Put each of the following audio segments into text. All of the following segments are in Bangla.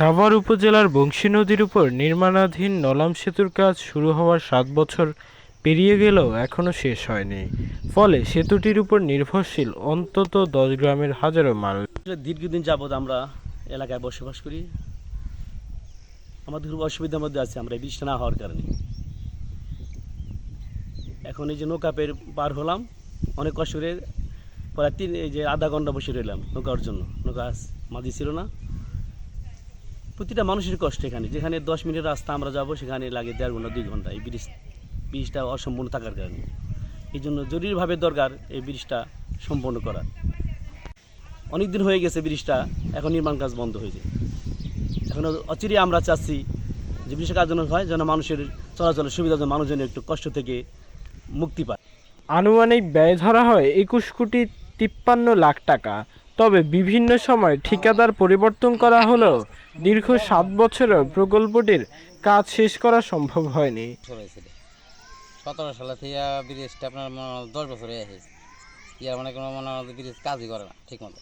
সাভার উপজেলার বংশী নদীর উপর নির্মাণাধীন নলাম সেতুর কাজ শুরু হওয়ার ৭ বছর পেরিয়ে গেলেও এখনও শেষ হয়নি। ফলে সেতুটির উপর নির্ভরশীল অন্তত ১০ গ্রামের হাজারো মানুষ। দীর্ঘদিন যাবৎ আমরা এলাকায় বসবাস করি। আমাদের খুব অসুবিধার মধ্যে আছে আমরা এই বৃষ্টি না হওয়ার কারণে। এখন এই যে নৌকা পার হলাম অনেক কষ্ট করে, প্রায় এই যে আধা ঘন্টা বসে রইলাম নৌকার জন্য। নৌকা মাঝি ছিল না। প্রতিটা মানুষের কষ্ট এখানে, যেখানে 10 মিনিটের রাস্তা আমরা যাব সেখানে লাগে 1.5 ঘন্টা 2 ঘন্টা এই ব্রিজটা অসম্পূর্ণ থাকার কারণে। এই জন্য জরুরিভাবে দরকার এই ব্রিজটা সম্পন্ন করা। অনেক দিন হয়ে গেছে ব্রিজটা, এখন নির্মাণ কাজ বন্ধ হয়ে যায়। এখন অচিরেই আমরা চাচ্ছি যে ব্রিজের কাজ যেন হয়, যেন মানুষের চলাচলের সুবিধা, যেন মানুষজন একটু কষ্ট থেকে মুক্তি পায়। আনুমানিক ব্যয় ধরা হয় ২১,৫৩,লাখ টাকা। তবে বিভিন্ন সময় ঠিকাদার পরিবর্তন করা হলেও দীর্ঘ ৭ বছরেও প্রকল্পটির কাজ শেষ করা সম্ভব হয়নি। 17 সালে থেকে ব্রিজটা আপনার 10 বছর হয়ে গেছে। ইয়ার মানে কোনো ব্রিজ কাজই করে না ঠিক মতো।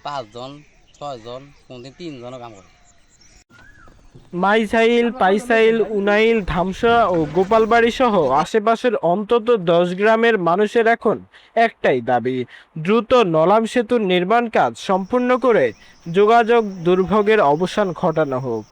5 জন 6 জন কোনদিন 3 জনও কাম করে। মাইসাইল, পাইসাইল, উনাইল, ধামসা ও গোপালবাড়ি সহ আশেপাশের অন্তত ১০ গ্রামের মানুষের এখন একটাই দাবি, দ্রুত নলাম সেতুর নির্মাণ কাজ সম্পূর্ণ করে যোগাযোগ দুর্ভোগের অবসান ঘটানো হোক।